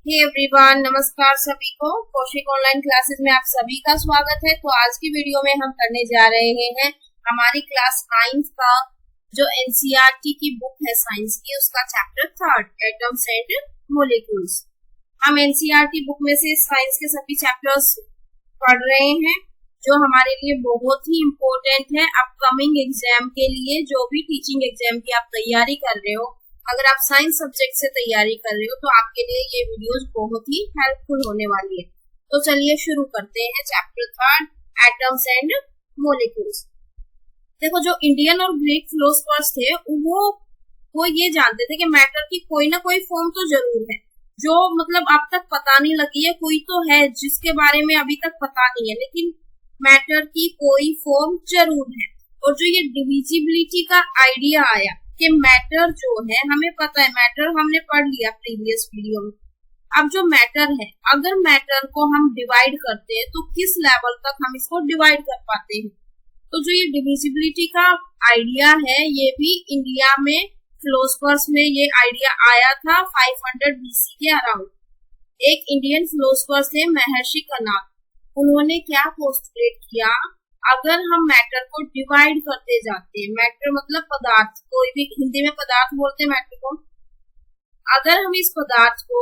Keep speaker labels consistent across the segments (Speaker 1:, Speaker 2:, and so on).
Speaker 1: Hey everyone, नमस्कार सभी को। कौशिक ऑनलाइन क्लासेस में आप सभी का स्वागत है। तो आज की वीडियो में हम करने जा रहे हैं हमारी क्लास 9 का जो एनसीईआरटी की बुक है साइंस की, उसका चैप्टर 3 एटम्स एंड मॉलिक्यूल्स। हम एनसीईआरटी बुक में से साइंस के सभी चैप्टर्स पढ़ रहे हैं जो हमारे लिए बहुत ही इम्पोर्टेंट है अपकमिंग एग्जाम के लिए। जो भी टीचिंग एग्जाम की आप तैयारी कर रहे हो, अगर आप साइंस सब्जेक्ट से तैयारी कर रहे हो तो आपके लिए ये वीडियोस बहुत ही हेल्पफुल होने वाली है। तो चलिए शुरू करते हैं चैप्टर 3 एटम्स एंड मॉलिक्यूल्स। देखो, जो इंडियन और ग्रीक फिलोसफर्स थे वो ये जानते थे कि मैटर की कोई ना कोई फॉर्म तो जरूर है, जो मतलब अब तक पता नहीं लगी है। कोई तो है जिसके बारे में अभी तक पता नहीं है, लेकिन मैटर की कोई फॉर्म जरूर है। और जो ये डिविजिबिलिटी का आइडिया आया कि मैटर जो है, हमें पता है मैटर हमने पढ़ लिया प्रीवियस वीडियो में। अब जो मैटर है, अगर मैटर को हम डिवाइड करते हैं तो किस लेवल तक हम इसको डिवाइड कर पाते हैं। तो जो ये डिविजिबिलिटी का आइडिया है, ये भी इंडिया में फिलोसफर्स में ये आइडिया आया था 500 BC के अराउंड। एक इंडियन फिलोसफर थे महर्षि कणाद। उन्होंने क्या पोस्टुलेट किया, अगर हम मैटर को डिवाइड करते जाते हैं, मैटर मतलब पदार्थ, कोई भी हिंदी में पदार्थ बोलते हैं मैटर को। अगर हम इस पदार्थ को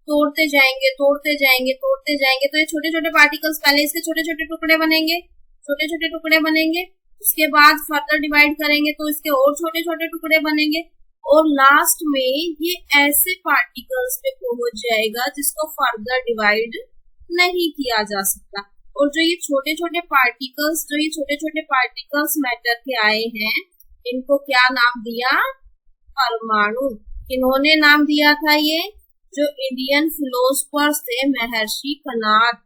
Speaker 1: तोड़ते जाएंगे तो ये छोटे छोटे पार्टिकल्स, पहले इसके छोटे छोटे टुकड़े बनेंगे, उसके बाद फर्दर डिवाइड करेंगे तो इसके और छोटे छोटे टुकड़े बनेंगे, और लास्ट में ये ऐसे पार्टिकल्स पे पहुंच जाएगा जिसको फर्दर डिवाइड नहीं किया जा सकता। और जो ये छोटे छोटे पार्टिकल्स मैटर के आए हैं, इनको क्या नाम दिया? परमाणु। इन्होंने नाम दिया था ये जो इंडियन फिलोसफर्स थे महर्षि कणाद।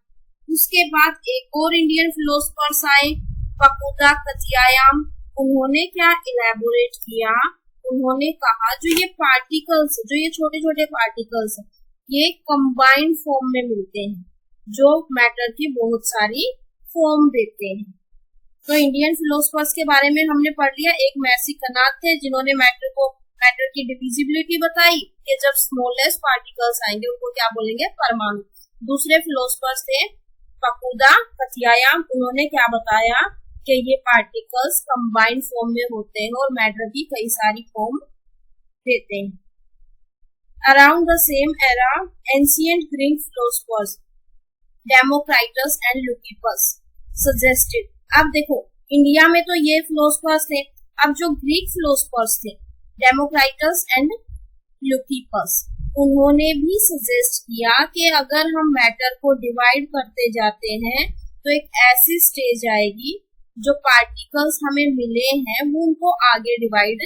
Speaker 1: उसके बाद एक और इंडियन फिलोसफर्स आए, फकुदा कथियायाम। उन्होंने क्या इलेबोरेट किया? उन्होंने कहा जो ये पार्टिकल्स, जो ये छोटे छोटे पार्टिकल्स है, ये कंबाइंड फॉर्म में मिलते हैं जो मैटर की बहुत सारी फॉर्म देते हैं। तो इंडियन फिलोसफर्स के बारे में हमने पढ़ लिया। एक महर्षि कणाद थे जिन्होंने मैटर की डिविजिबिलिटी बताई कि जब स्मॉलेस्ट पार्टिकल्स आएंगे उनको क्या बोलेंगे? परमाणु। दूसरे फिलोसफर्स थे फकुदा कथियायाम। उन्होंने क्या बताया कि ये पार्टिकल्स कंबाइंड फॉर्म में होते हैं और मैटर की कई सारी फॉर्म देते हैं। Around the same era ancient Greek philosophers Democritus and Leucippus suggested. अब देखो, इंडिया में तो ये फिलोसफर्स थे। अब जो ग्रीक फिलोसफर्स थे डेमोक्राइटस एंड ल्यूकिपस, उन्होंने भी सजेस्ट किया कि अगर हम मैटर को डिवाइड करते जाते हैं तो एक ऐसी स्टेज आएगी जो पार्टिकल्स हमें मिले हैं वो उनको आगे डिवाइड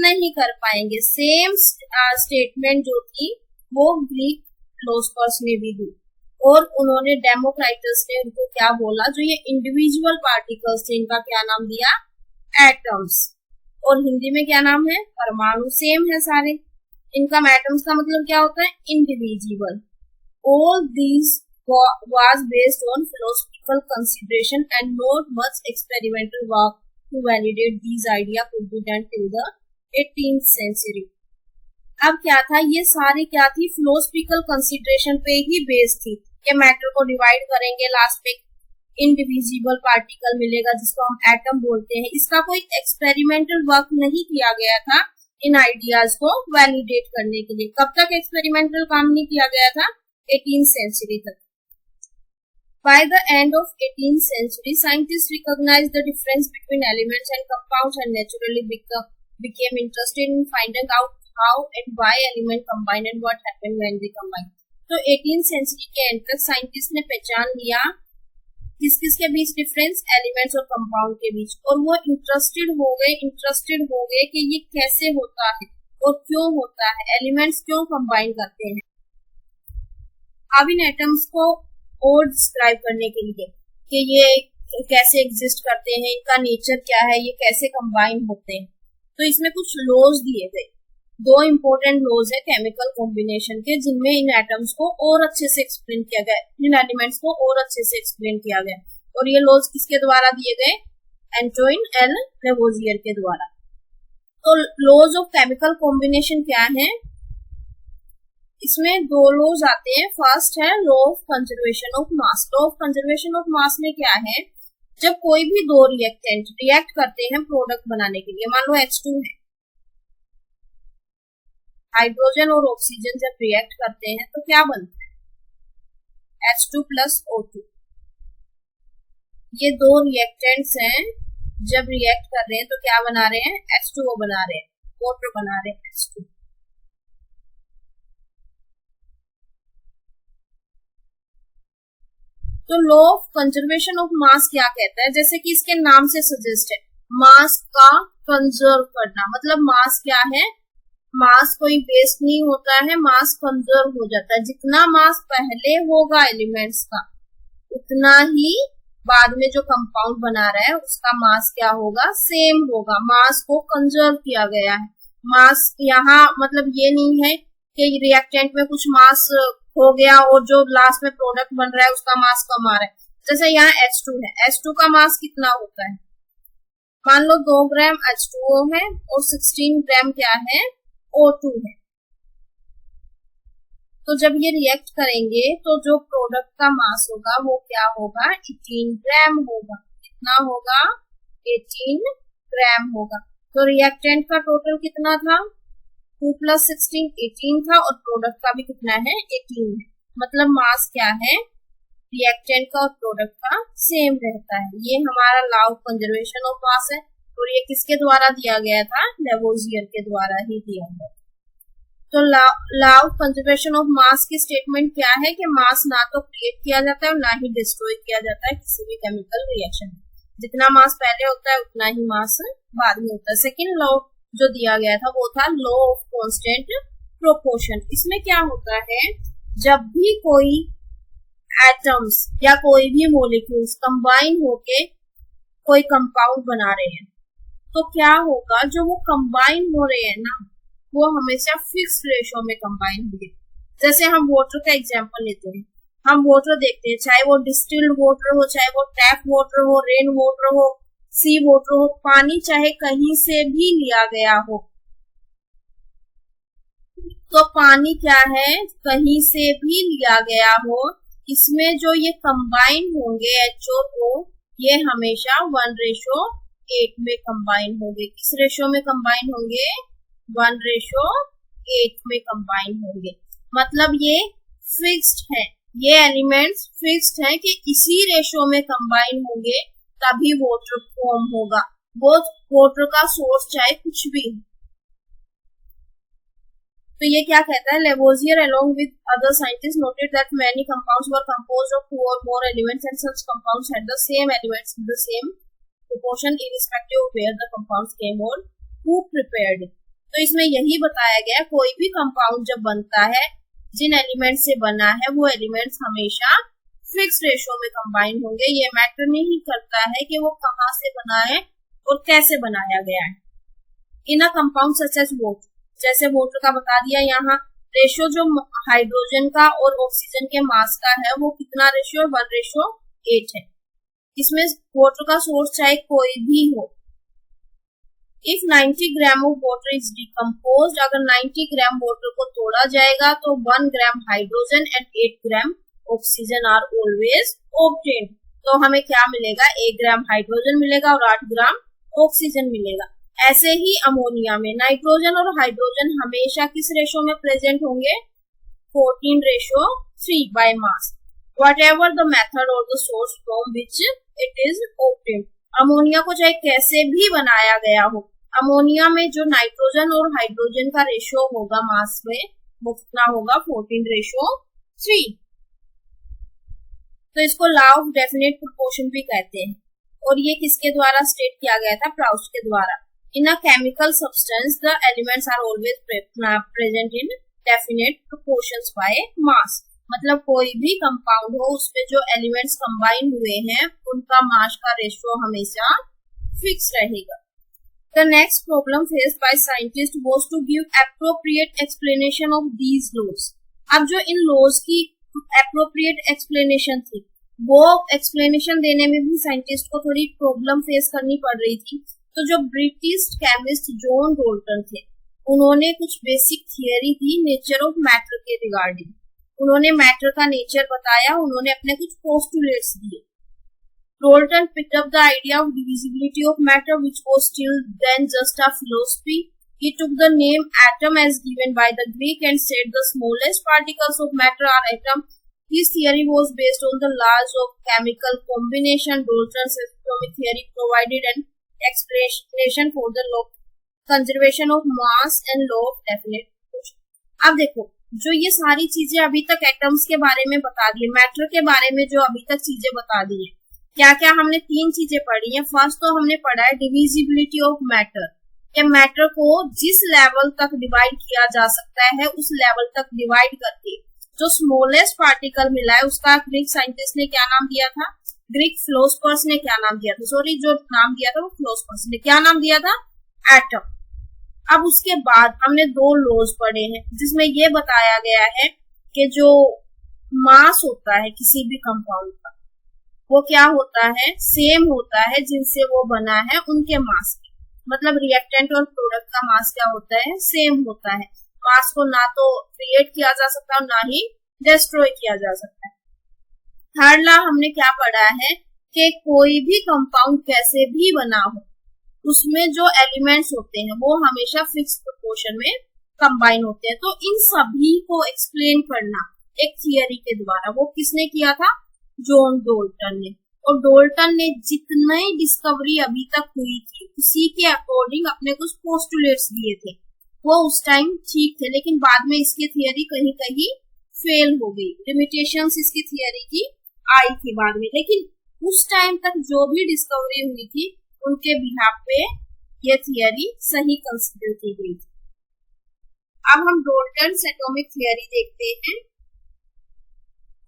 Speaker 1: नहीं कर पाएंगे। सेम स्टेटमेंट जो थी वो ग्रीक फिलोसफर्स ने भी दी। और उन्होंने डेमोक्राइटस ने उनको क्या बोला, जो ये इंडिविजुअल पार्टिकल्स थे इनका क्या नाम दिया? एटम्स। और हिंदी में क्या नाम है? परमाणु। सेम है सारे। इनका एटम्स का मतलब क्या होता है? Individual. All these was based on philosophical consideration and not much experimental work to validate these idea could be done till the 18th century। अब क्या था, ये सारी क्या थी? फिलोसॉफिकल कंसिडरेशन पे ही बेस्ड थी कि मैटर को डिवाइड करेंगे, लास्ट में इंडिविजिबल पार्टिकल मिलेगा जिसको हम एटम बोलते हैं। इसका कोई एक्सपेरिमेंटल वर्क नहीं किया गया था इन आइडियाज को वैलिडेट करने के लिए। कब तक एक्सपेरिमेंटल काम नहीं किया गया था? 18th century तक। By the end of 18th century, scientists recognized the difference between elements and compounds and naturally became interested in finding out how and why element combine and what happen when they combine। तो 18th century के and तक scientist ने पहचान लिया किस किस के बीच difference, elements और कंपाउंड के बीच, और वो इंटरेस्टेड हो गए कि ये कैसे होता है और क्यों होता है, एलिमेंट्स क्यों कंबाइन करते हैं। अब इन एटम्स को और डिस्क्राइब करने के लिए कि ये कैसे एग्जिस्ट करते हैं, इनका नेचर क्या है, ये कैसे कंबाइन होते हैं, तो इसमें कुछ लॉज दिए गए। दो इंपॉर्टेंट लॉज है केमिकल कॉम्बिनेशन के, जिनमें इन एटम्स को और अच्छे से एक्सप्लेन किया गया, इन एलिमेंट्स को और अच्छे से एक्सप्लेन किया गया। और ये लॉज किसके द्वारा दिए गए? एंटोइन एल लेवोजियर के द्वारा। तो लॉज ऑफ केमिकल कॉम्बिनेशन क्या है? इसमें दो लॉज आते हैं। फर्स्ट है law of conservation of mass. Law of conservation of mass में क्या है, जब कोई भी दो रिएक्टेंट रिएक्ट करते हैं प्रोडक्ट बनाने के लिए, मान लो H2 है, हाइड्रोजन और ऑक्सीजन जब रिएक्ट करते हैं तो क्या बनता है, H2 प्लस O2। ये दो रिएक्टेंट्स हैं, जब रिएक्ट कर रहे हैं तो क्या बना रहे हैं, H2O बना रहे हैं, वाटर बना रहे हैं H2। तो law of conservation of mass क्या कहता है, जैसे कि इसके नाम से सजेस्ट है, मास का कंजर्व करना। मतलब मास क्या है, मास कोई वेस्ट नहीं होता है, मास कंजर्व हो जाता है। जितना मास पहले होगा एलिमेंट्स का, उतना ही बाद में जो कंपाउंड बना रहा है उसका मास क्या होगा, सेम होगा। मास को कंजर्व किया गया है। मास यहाँ मतलब ये नहीं है कि रिएक्टेंट में कुछ मास हो गया और जो लास्ट में प्रोडक्ट बन रहा है उसका मास कम आ रहा है। जैसे यहाँ H2 है, H2 का मास कितना होता है, मान लो 2 ग्राम H2O है और 16 ग्राम क्या है, O2 है। तो जब ये रिएक्ट करेंगे तो जो प्रोडक्ट का मास होगा वो क्या होगा, 18 ग्राम होगा। कितना होगा, 18 ग्राम होगा। तो रिएक्टेंट का टोटल कितना था, 2 + 16 18 था, और प्रोडक्ट का भी कितना है, 18 है। मतलब मास क्या है, रिएक्टेंट का और प्रोडक्ट का सेम रहता है। ये हमारा law of conservation of mass है, और ये किसके द्वारा दिया गया था, लेवोजियर के द्वारा ही दिया गया। तो law of conservation of mass की स्टेटमेंट क्या है कि मास ना तो क्रिएट किया जाता है और ना ही डिस्ट्रॉय किया जाता है किसी भी केमिकल रिएक्शन में। जितना मास पहले होता है उतना ही मास बाद में होता है। सेकेंड लॉ जो दिया गया था वो था लॉ ऑफ कांस्टेंट प्रोपोर्शन। इसमें क्या होता है, जब भी कोई एटम्स या कोई भी मॉलिक्यूल्स कंबाइन होके कोई कंपाउंड बना रहे हैं, तो क्या होगा, जो वो कंबाइन हो रहे हैं ना, वो हमेशा फिक्स रेशो में कंबाइन होंगे। जैसे हम वाटर का एग्जांपल लेते हैं, हम वाटर देखते हैं, चाहे वो डिस्टिल्ड वाटर हो, चाहे वो टैप वाटर हो, रेन वाटर हो, सी वाटर हो, पानी चाहे कहीं से भी लिया गया हो, तो पानी क्या है, कहीं से भी लिया गया हो, इसमें जो ये कंबाइन होंगे HO, ये हमेशा 1:8 में कंबाइन होंगे। किस रेशो में कंबाइन होंगे, 1:8 में कंबाइन होंगे। मतलब ये फिक्स्ड है, ये एलिमेंट्स फिक्स्ड है कि इसी रेशो में कंबाइन होंगे तभी वाटर फॉर्म होगा, वो वाटर का सोर्स चाहे कुछ भी। तो ये क्या कहता है, Lavoisier along with other scientists noted that many compounds were composed of 2 or more elements and such compounds had the same elements in the same proportion irrespective of where the compounds came or who prepared it। तो इसमें यही बताया गया, कोई भी compound जब बनता है, जिन एलिमेंट से बना है वो एलिमेंट्स हमेशा फिक्स रेशो में कंबाइन होंगे। ये मैटर नहीं करता है कि वो कहाँ से बना है और कैसे बनाया गया है। In a compound such as water, जैसे वाटर का बता दिया, यहाँ रेशो जो हाइड्रोजन का और ऑक्सीजन के मास का है वो कितना रेशियो, 1:8 है। इसमें वाटर का सोर्स चाहे कोई भी हो। If 90 gram of water is decomposed, अगर 90 ग्राम वाटर को तोड़ा जाएगा तो 1 gram hydrogen and 8 gram oxygen are always obtained. तो हमें क्या मिलेगा, 1 ग्राम हाइड्रोजन मिलेगा और 8 ग्राम ऑक्सीजन मिलेगा। ऐसे ही अमोनिया में नाइट्रोजन और हाइड्रोजन हमेशा किस रेशो में प्रेजेंट होंगे, 14:3 by mass, whatever the method or the source from which it is obtained. Ammonia को चाहे कैसे भी बनाया गया हो, अमोनिया में जो नाइट्रोजन और हाइड्रोजन का रेशो होगा मास में, वो कितना होगा, 14:3। तो इसको लॉ ऑफ डेफिनेट प्रोपोर्शन भी कहते हैं, और ये किसके द्वारा स्टेट किया गया था, प्राउस्ट के द्वारा। In a chemical substance, the elements are always present in definite proportions by mass। मतलब कोई भी कंपाउंड हो उसमें जो एलिमेंट्स कंबाइन हुए हैं उनका मास का रेशियो हमेशा फिक्स रहेगा। The next problem faced by scientists was to give appropriate explanation of these laws। अब जो इन लॉज की appropriate explanation थी, वो एक्सप्लेनेशन देने में भी साइंटिस्ट को थोड़ी प्रॉब्लम फेस करनी पड़ रही थी। तो जो ब्रिटिश केमिस्ट जॉन डॉल्टन थे, उन्होंने कुछ basic theory the nature of matter के रिगार्डिंग। उन्होंने मैटर का नेचर बताया, उन्होंने अपने कुछ पोस्टुलेट्स दिए। Dalton picked up the idea of divisibility of matter, which was till then just a philosophy. He took the name atom as given by the Greek and said the smallest particles of matter are atoms. His theory was based on the laws of chemical combination. Dalton's atomic theory provided an explanation for the law conservation of mass and law of definite motion. अब देखो, जो ये सारी चीजें अभी तक atoms के बारे में बता दी, मैटर के बारे में जो अभी तक चीजें बता दी है, क्या क्या हमने तीन चीजें पढ़ी है। फर्स्ट तो हमने पढ़ा है डिविजिबिलिटी ऑफ मैटर, कि मैटर को जिस लेवल तक डिवाइड किया जा सकता है उस लेवल तक डिवाइड करके जो स्मॉलेस्ट पार्टिकल मिला है उसका ग्रीक साइंटिस्ट ने क्या नाम दिया था, ग्रीक फिलोसफर्स ने क्या नाम दिया था, सॉरी जो नाम दिया था वो फिलोसफर्स ने क्या नाम दिया था, एटम। अब उसके बाद हमने दो लॉज पढ़े हैं जिसमें ये बताया गया है कि जो मास होता है किसी भी कंपाउंड का वो क्या होता है, सेम होता है जिनसे वो बना है उनके मास के, मतलब रिएक्टेंट और प्रोडक्ट का मास क्या होता है, सेम होता है। मास को ना तो क्रिएट किया जा सकता और ना ही डिस्ट्रॉय किया जा सकता है। थर्ड लॉ हमने क्या पढ़ा है कि कोई भी कंपाउंड कैसे भी बना हो उसमें जो एलिमेंट्स होते हैं वो हमेशा फिक्स प्रोपोर्शन में कंबाइन होते हैं। तो इन सभी को एक्सप्लेन करना एक थियरी के द्वारा, वो किसने किया था, जॉन डाल्टन ने। और डाल्टन ने जितने डिस्कवरी अभी तक हुई थी उसी के अकॉर्डिंग अपने कुछ पोस्टुलेट्स दिए थे, वो उस टाइम ठीक थे, लेकिन बाद में इसकी थियरी कहीं कहीं फेल हो गई, लिमिटेशंस इसकी थियरी की आई थी बाद में, लेकिन उस टाइम तक जो भी डिस्कवरी हुई थी उनके बिहाफ पे ये थियरी सही कंसीडर की गई थी। अब हम डाल्टन एटॉमिक थियरी देखते हैं।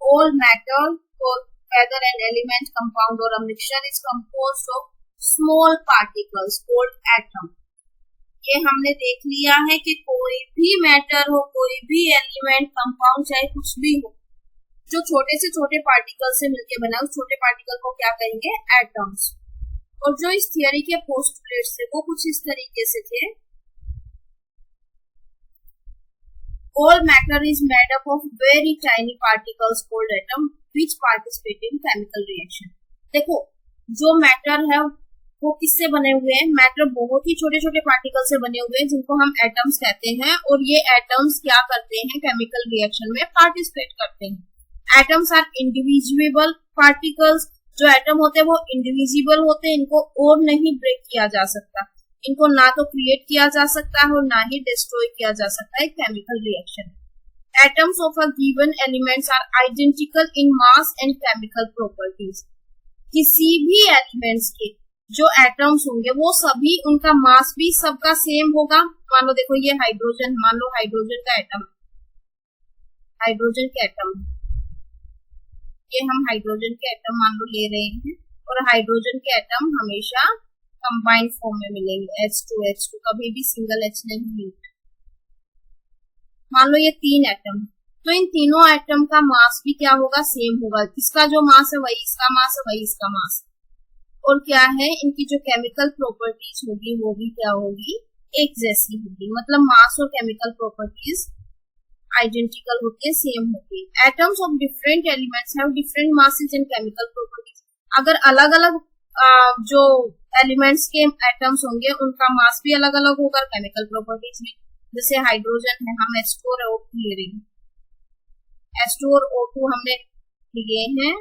Speaker 1: All matter or whether an element, compound or a mixture is composed of small particles called atom. ये हमने देख लिया है कि कोई भी मैटर हो, कोई भी एलिमेंट, कंपाउंड चाहे कुछ भी हो, जो छोटे से छोटे पार्टिकल से मिलकर बना उस छोटे पार्टिकल को क्या कहेंगे, एटम्स। और जो इस थियरी के पोस्टुलेट्स थे वो कुछ इस तरीके से थे। All matter is made up of very tiny particles called atom which participate in chemical reaction. देखो, जो मैटर है वो किससे बने हुए हैं, मैटर बहुत ही छोटे छोटे पार्टिकल से बने हुए हैं जिनको हम एटम्स कहते हैं, और ये एटम्स क्या करते हैं, केमिकल रिएक्शन में पार्टिसिपेट करते हैं। एटम्स आर इंडिविजुअल पार्टिकल्स, जो एटम होते हैं वो इंडिविजुअल होते हैं, इनको और नहीं ब्रेक किया जा सकता, इनको ना तो क्रिएट किया जा सकता है और ना ही डिस्ट्रॉय किया जा सकता है chemical reaction. Atoms of a given elements are identical in mass and chemical properties. किसी भी एलिमेंट्स के जो एटम्स होंगे वो सभी, उनका मास भी सबका सेम होगा। मान लो देखो ये हाइड्रोजन, मान लो हाइड्रोजन का एटम, हाइड्रोजन के एटम, ये हम हाइड्रोजन के एटम मान लो ले रहे हैं, और हाइड्रोजन के एटम हमेशा कंबाइंड फॉर्म में मिलेंगे, H2H2, कभी भी सिंगल H नहीं मिलता। मान लो ये तीन एटम, तो इन तीनों एटम का मास भी क्या होगा, सेम होगा। इसका जो मास है वही इसका मास है, वही इसका मास। और क्या है, इनकी जो केमिकल प्रॉपर्टीज होगी वो भी क्या होगी, एक जैसी होगी, मतलब मास और केमिकल प्रॉपर्टीज आइडेंटिकल होके सेम होगी। Atoms of different elements have different masses and chemical properties. अगर अलग अलग जो एलिमेंट्स के एटम्स होंगे उनका मास भी अलग अलग होगा केमिकल प्रॉपर्टीज में। जैसे हाइड्रोजन है, हम H2 और O2 ले रहे हैं, H2 और O2 हमने लिए हैं,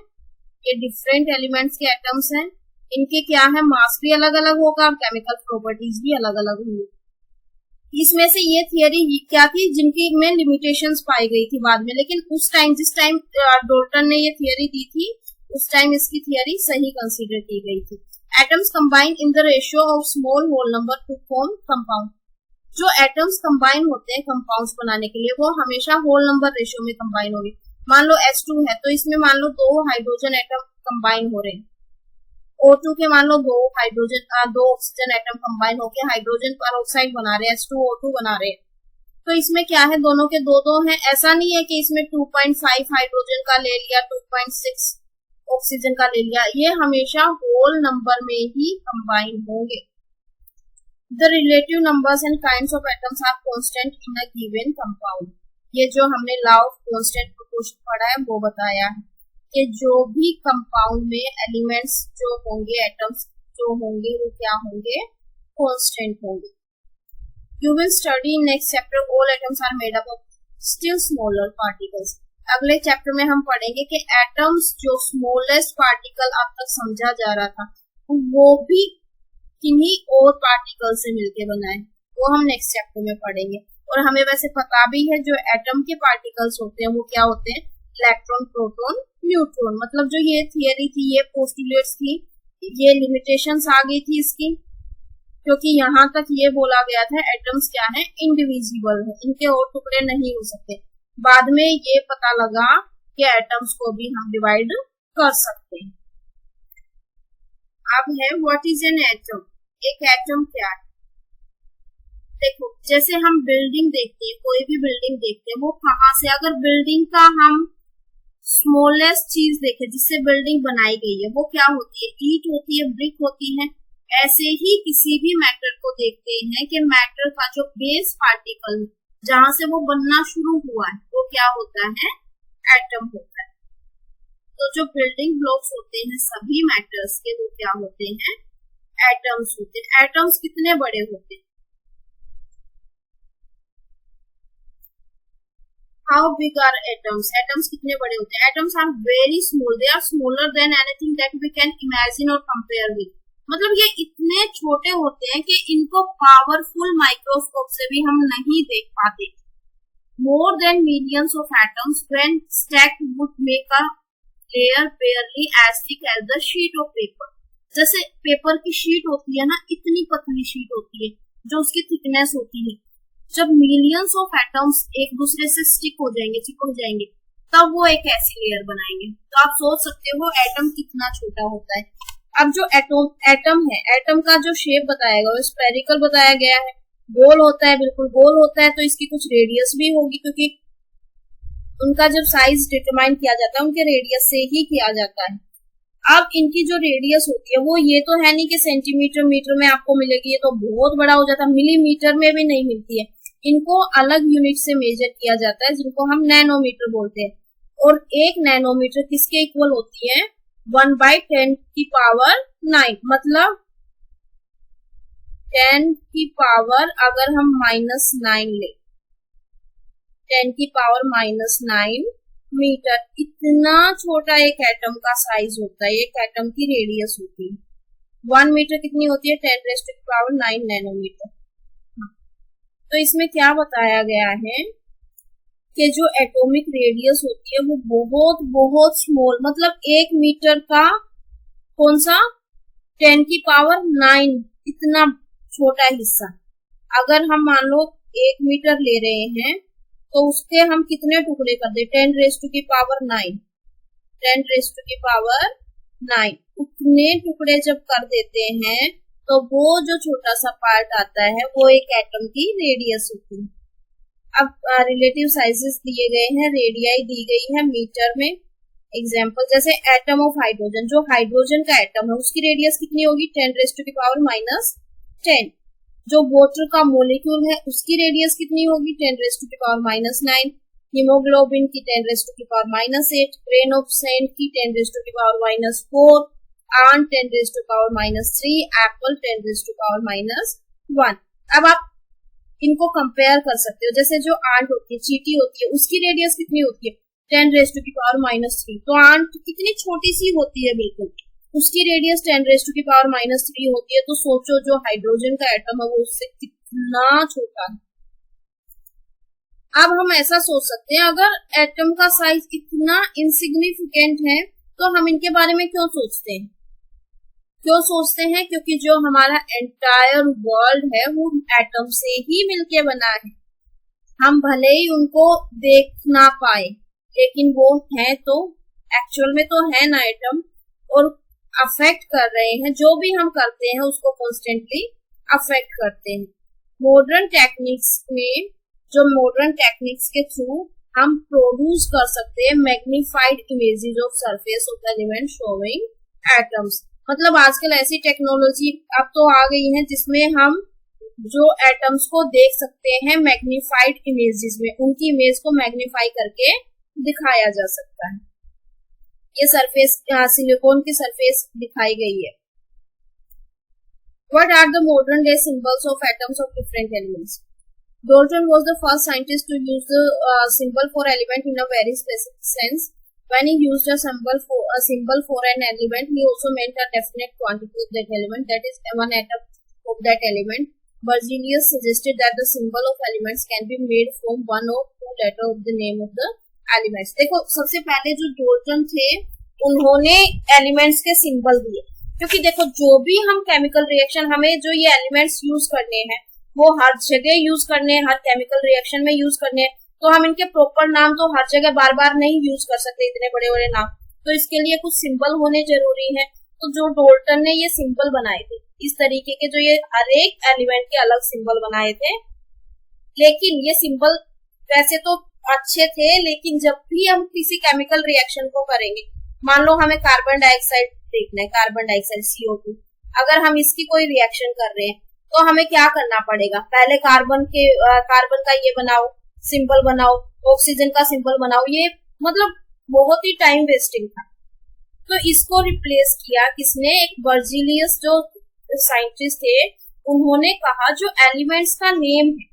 Speaker 1: ये डिफरेंट एलिमेंट्स के एटम्स हैं, इनके क्या है, मास भी अलग अलग होगा और केमिकल प्रॉपर्टीज भी अलग अलग होंगी। इसमें से ये थियरी क्या थी, जिनकी में लिमिटेशंस पाई गई थी बाद में, लेकिन उस टाइम जिस टाइम डाल्टन ने ये थियरी दी थी उस टाइम इसकी थियरी सही कंसीडर की गई थी। Atoms combine in the ratio of small whole number to form compound. जो एटम्स कंबाइन होते हैं कंपाउंड्स बनाने के लिए वो हमेशा होल नंबर रेशियो में कंबाइन होंगे। मान लो H2 है तो इसमें मान लो 2 हाइड्रोजन एटम कंबाइन हो रहे हैं, O2 के मान लो 2 ऑक्सीजन एटम कंबाइन होकर हाइड्रोजन पर ऑक्साइड बना रहे हैं, H2O2 बना रहे हैं। तो इसमें क्या है, दोनों के दो हैं, ऐसा नहीं है कि इसमें 2.5 हाइड्रोजन का ले लिया, 2.6 ऑक्सीजन का ले लिया, ये हमेशा होल नंबर में ही कंबाइन होंगे। The relative numbers and kinds of atoms are constant in a given compound. ये जो हमने लॉ ऑफ कांस्टेंट प्रोपोर्शन पढ़ा है वो बताया है कि जो भी कंपाउंड में एलिमेंट्स जो होंगे, एटम्स जो होंगे, वो क्या होंगे, कांस्टेंट होंगे। You will study in next chapter all atoms are made up of still smaller particles. अगले चैप्टर में हम पढ़ेंगे कि एटम्स जो स्मॉलेस्ट पार्टिकल अब तक समझा जा रहा था वो भी किन्हीं और पार्टिकल से मिलके बना है, वो हम नेक्स्ट चैप्टर में पढ़ेंगे। और हमें वैसे पता भी है जो एटम के पार्टिकल्स होते हैं वो क्या होते हैं, इलेक्ट्रॉन, प्रोटॉन, न्यूट्रॉन। मतलब जो ये थियरी थी, ये पोस्टुलेट्स थी, ये लिमिटेशंस आ गई थी इसकी, क्योंकि यहाँ तक ये बोला गया था एटम्स क्या है, इंडिविजिबल है, इनके और टुकड़े नहीं हो सकते। बाद में ये पता लगा कि एटम्स को भी हम डिवाइड कर सकते हैं। अब है व्हाट इज एन एटम। एक एटम क्या है? देखो, जैसे हम बिल्डिंग देखते हैं, कोई भी बिल्डिंग देखते हैं, वो कहाँ से, अगर बिल्डिंग का हम स्मॉलेस्ट चीज देखें जिससे बिल्डिंग बनाई गई है, वो क्या होती है, ईंट होती है, ब्रिक होती है। ऐसे ही किसी भी मैटर को देखते हैं कि मैटर का जो बेस पार्टिकल जहां से वो बनना शुरू हुआ है वो क्या होता है, एटम होता है। तो जो बिल्डिंग ब्लॉक्स होते हैं सभी मैटर्स के, वो क्या होते हैं, एटम्स होते हैं। एटम्स कितने बड़े होते हैं, how big are atoms, atoms कितने बड़े होते हैं। Atoms are very small, they are smaller than anything that we can imagine or compare with. मतलब ये इतने छोटे होते हैं कि इनको पावरफुल माइक्रोस्कोप से भी हम नहीं देख पाते। More than millions of atoms when stacked would make a layer barely as thick as the sheet of paper। जैसे पेपर की शीट होती है ना, इतनी पतली शीट होती है जो उसकी थिकनेस होती है। जब मिलियंस ऑफ एटम्स एक दूसरे से स्टिक हो जाएंगे, चिपक जाएंगे, तब वो एक ऐसी लेयर बनाएंगे। तो आप सोच सकते हो एटम कितना छोटा होता है। अब जो एटम है, एटम का जो शेप बताया गया वो स्फेरिकल बताया गया है, गोल होता है, बिल्कुल गोल होता है। तो इसकी कुछ रेडियस भी होगी, क्योंकि उनका जब साइज डिटरमाइन किया जाता है उनके रेडियस से ही किया जाता है। अब इनकी जो रेडियस होती है वो ये तो है नहीं कि सेंटीमीटर मीटर में आपको मिलेगी, ये तो बहुत बड़ा हो जाता है, मिलीमीटर में भी नहीं मिलती है। इनको अलग यूनिट से मेजर किया जाता है जिनको हम नैनोमीटर बोलते हैं। और एक नैनोमीटर किसके इक्वल होती है, 1/10⁹। मतलब 10 की पावर अगर हम -9 ले, 10⁻⁹ मीटर, इतना छोटा एक एटम का साइज होता है, एक एटम की रेडियस होती है। 1 मीटर कितनी होती है, 10⁹ नैनोमीटर। तो इसमें क्या बताया गया है कि जो एटॉमिक रेडियस होती है वो बहुत बहुत स्मॉल, मतलब 1 मीटर का कौन सा, 10⁹ इतना छोटा हिस्सा। अगर हम मान लो 1 मीटर ले रहे हैं तो उसके हम कितने टुकड़े कर दे, 10⁹ उतने टुकड़े जब कर देते हैं तो वो जो छोटा सा पार्ट आता है वो एक एटम की रेडियस होती है। अब रिलेटिव साइजेस दिए गए हैं, रेडियाई दी गई है मीटर में। एग्जांपल जैसे एटम ऑफ हाइड्रोजन, जो हाइड्रोजन का एटम है उसकी रेडियस कितनी होगी, 10⁻⁻10। जो वाटर का मोलिक्यूल है उसकी रेडियस कितनी होगी, 10⁻⁹। हीमोग्लोबिन की 10⁻⁸, ग्रेन ऑफ सैंड की 10⁻⁴, आन 10⁻⁻3, एप्पल 10⁻⁻1। अब आप इनको कंपेयर कर सकते हो, जैसे जो आंट होती है, चींटी होती है, उसकी रेडियस कितनी होती है, 10⁻⁻3। तो आंट कितनी छोटी सी होती है, बिल्कुल उसकी रेडियस 10⁻⁻3 होती है। तो सोचो जो हाइड्रोजन का एटम है वो उससे कितना छोटा है। अब हम ऐसा सोच सकते हैं, अगर एटम का साइज इतना इनसिग्निफिकेंट है तो हम इनके बारे में क्यों सोचते हैं, क्योंकि जो हमारा एंटायर वर्ल्ड है वो एटम से ही मिलके बना है। हम भले ही उनको देख ना पाए लेकिन वो है तो एक्चुअल में तो है ना एटम, और अफेक्ट कर रहे हैं, जो भी हम करते हैं उसको कॉन्स्टेंटली अफेक्ट करते हैं। मॉडर्न टेक्निक्स के थ्रू हम प्रोड्यूस कर सकते हैं magnified images of surface of element showing atoms. मतलब आजकल ऐसी टेक्नोलॉजी अब तो आ गई है जिसमें हम जो एटम्स को देख सकते हैं मैग्नीफाइड इमेजेस में, उनकी इमेज को मैग्नीफाई करके दिखाया जा सकता है। ये सरफेस सिलिकॉन की सरफेस दिखाई गई है। What are the modern day symbols of atoms of different elements? Dalton was the first scientist to use the symbol for element in a very specific sense. When he used a symbol for an element, he also meant a definite quantity of that element, that is, one atom of that element. Berzelius suggested that the symbol of elements can be made from one or two letters of the name of the elements. देखो, सबसे पहले जो Dalton थे उन्होंने elements के symbol दिए, क्योंकि देखो जो भी हम केमिकल रिएक्शन, हमें जो ये एलिमेंट्स यूज करने हैं वो हर जगह यूज करने हैं, हर केमिकल रिएक्शन में यूज करने हैं, तो हम इनके प्रॉपर नाम तो हर जगह बार बार नहीं यूज कर सकते, इतने बड़े बड़े नाम, तो इसके लिए कुछ सिंबल होने जरूरी है। तो जो डाल्टन ने ये सिंबल बनाए थे इस तरीके के, जो ये हर एक एलिमेंट के अलग सिंबल बनाए थे, लेकिन ये सिंबल वैसे तो अच्छे थे, लेकिन जब भी हम किसी केमिकल रिएक्शन को करेंगे, मान लो हमें कार्बन डाइऑक्साइड देखना है, कार्बन डाइऑक्साइड CO2, अगर हम इसकी कोई रिएक्शन कर रहे हैं तो हमें क्या करना पड़ेगा, पहले कार्बन का ये बनाओ, सिंबल बनाओ, ऑक्सीजन का सिंबल बनाओ, ये मतलब बहुत ही टाइम वेस्टिंग था। तो इसको रिप्लेस किया किसने, एक बर्जीलियस जो साइंटिस्ट थे, उन्होंने कहा जो एलिमेंट्स का नेम है,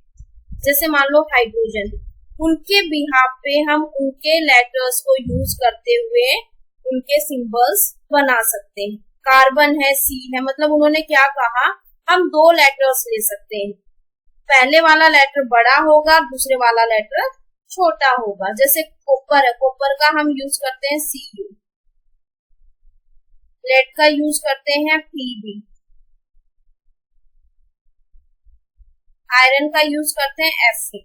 Speaker 1: जैसे मान लो हाइड्रोजन, उनके बिहाफ पे हम उनके लेटर्स को यूज करते हुए उनके सिंबल्स बना सकते हैं। कार्बन है, C है, मतलब उन्होंने क्या कहा, हम दो लेटर्स ले सकते हैं, पहले वाला लेटर बड़ा होगा, दूसरे वाला लेटर छोटा होगा। जैसे कॉपर है, कॉपर का हम यूज करते हैं Cu, लेड का यूज करते हैं Pb, आयरन का यूज करते हैं Fe।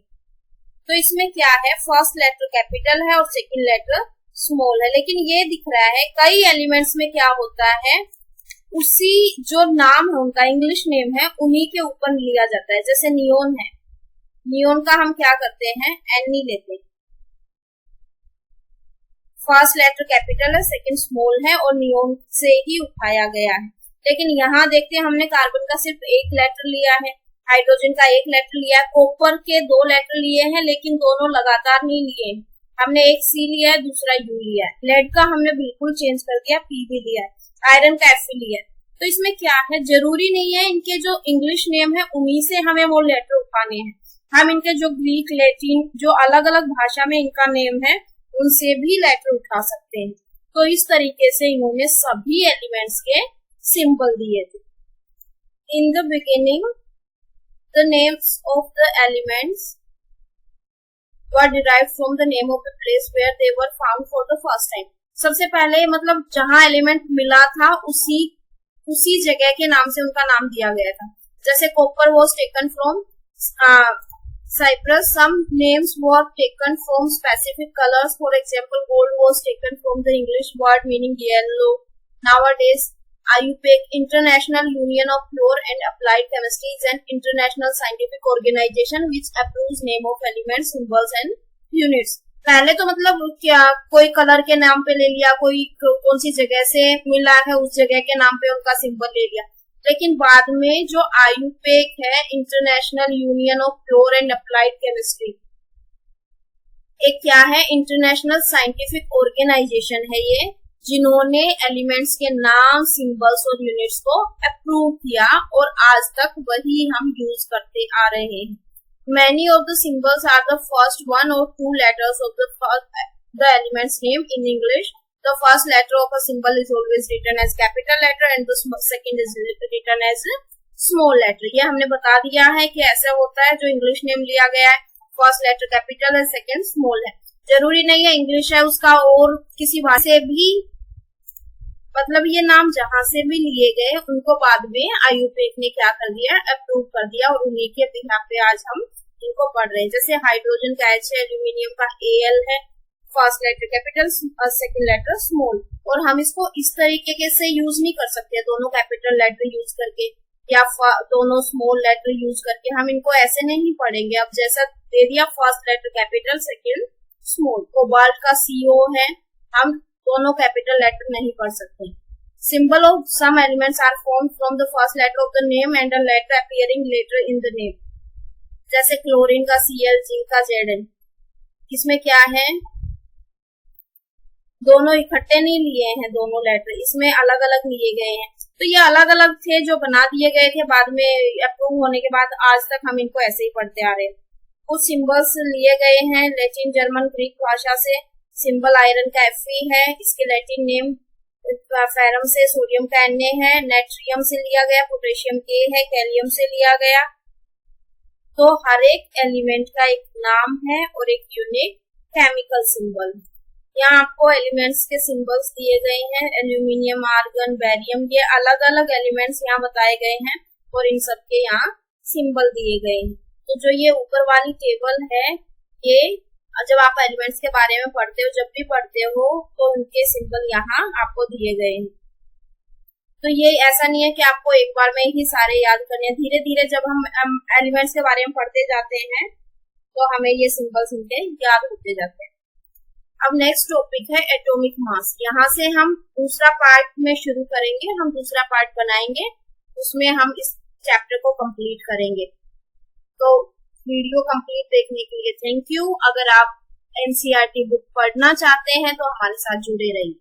Speaker 1: तो इसमें क्या है, फर्स्ट लेटर कैपिटल है और सेकंड लेटर स्मॉल है, लेकिन ये दिख रहा है कई एलिमेंट्स में क्या होता है, उसी जो नाम है उनका इंग्लिश नेम है उन्हीं के ऊपर लिया जाता है। जैसे नियोन है, नियोन का हम क्या करते हैं, Ne लेते हैं, फर्स्ट लेटर कैपिटल है, सेकंड स्मॉल है और नियोन से ही उठाया गया है। लेकिन यहाँ देखते हैं हमने कार्बन का सिर्फ एक लेटर लिया है, हाइड्रोजन का एक लेटर लिया है, कॉपर के दो लेटर लिए हैं, लेकिन दोनों लगातार नहीं लिए, हमने एक C लिया है, दूसरा U लिया है। लेड का हमने बिल्कुल चेंज कर दिया, Pb लिया है, आयरन का Fe लिया है। तो इसमें क्या है, जरूरी नहीं है इनके जो इंग्लिश नेम है उन्हीं से हमें वो लेटर उठाने हैं, हम इनके जो ग्रीक, लैटिन, जो अलग अलग भाषा में इनका नेम है उनसे भी लेटर उठा सकते हैं। तो इस तरीके से इन्होंने सभी एलिमेंट्स के सिंबल दिए थे। In the beginning the names of the elements were derived from the name of the place where they were found for the first time. सबसे पहले मतलब जहां एलिमेंट मिला था उसी जगह के नाम से उनका नाम दिया गया था। जैसे copper was taken from Cyprus, some names were taken from specific colors, for example gold was taken from the English word meaning yellow. Nowadays IUPAC, International Union of Pure and Applied Chemistry, is an international scientific organization which approves name of elements, symbols and units. पहले तो मतलब क्या कोई colour के नाम पे ले लिया, कोई कौन सी जगह से मिला है उस जगह के नाम पे उनका सिंबल ले लिया, लेकिन बाद में जो IUPAC है, international union of pure and applied chemistry, एक क्या है, इंटरनेशनल साइंटिफिक ऑर्गेनाइजेशन है ये, जिन्होंने एलिमेंट्स के नाम, सिंबल्स और यूनिट्स को अप्रूव किया और आज तक वही हम यूज करते आ रहे हैं। Many of the symbols are the first one or two letters of the elements name in English. The first letter of a symbol is always written as capital letter and the second is written as small letter. ये हमने बता दिया है कि ऐसा होता है, जो इंग्लिश नेम लिया गया है फर्स्ट लेटर कैपिटल है, सेकंड स्मॉल है। जरूरी नहीं है इंग्लिश है उसका और किसी भाषा से भी, मतलब ये नाम जहां से भी लिए गए उनको बाद में IUPAC ने क्या कर दिया, अप्रूव कर दिया और उन्हीं के बिहाफ पे आज हम इनको पढ़ रहे हैं। जैसे हाइड्रोजन का H है, एल्यूमिनियम का Al है, first letter capital second letter small, और हम इसको इस तरीके से यूज नहीं कर सकते दोनों कैपिटल लेटर यूज करके या दोनों स्मॉल लेटर यूज करके, हम इनको ऐसे नहीं पढ़ेंगे। अब जैसा दे दिया first letter capital second small, cobalt का CO है, हम दोनों कैपिटल लेटर नहीं पढ़ सकते। Symbol of some elements are formed from the first letter of the name and a letter appearing later in the name. जैसे क्लोरीन का Cl, zinc का Zn. इसमें क्या है, दोनों इकट्ठे नहीं लिए हैं, दोनों लेटर इसमें अलग अलग लिए गए हैं. तो ये अलग अलग थे जो बना दिए गए थे बाद में अप्रूव होने के बाद. आज तक हम इनको ऐसे ही पढ़ते आ रहे हैं. कुछ सिंबल्स लिए गए हैं लैटिन, जर्मन, ग्रीक भाषा से. सिंबल आयरन का Fe है, इसके लैटिन नेम फेरम से. सोडियम का Na है, नेट्रियम से लिया गया. पोटेशियम K है, कैलियम से लिया गया. तो हर एक एलिमेंट का एक नाम है और एक यूनिक केमिकल सिंबल. यहाँ आपको एलिमेंट्स के सिंबल्स दिए गए हैं. एल्यूमिनियम, आर्गन, बेरियम, ये अलग अलग एलिमेंट्स यहाँ बताए गए हैं और इन सब के यहाँ सिंबल दिए गए हैं. तो जो ये ऊपर वाली टेबल है, ये जब आप एलिमेंट्स के बारे में पढ़ते हो, जब भी पढ़ते हो, तो उनके सिंबल यहाँ आपको दिए गए हैं. तो ये ऐसा नहीं है कि आपको एक बार में ही सारे याद करने हैं. धीरे धीरे जब हम एलिमेंट्स के बारे में पढ़ते जाते हैं तो हमें ये सिंबल्स इनके याद होते जाते हैं. अब नेक्स्ट टॉपिक है एटॉमिक मास. यहाँ से हम दूसरा पार्ट में शुरू करेंगे. हम दूसरा पार्ट बनाएंगे, उसमें हम इस चैप्टर को कंप्लीट करेंगे. तो वीडियो कंप्लीट देखने के लिए थैंक यू. अगर आप एनसीईआरटी बुक पढ़ना चाहते हैं तो हमारे साथ जुड़े रहिए.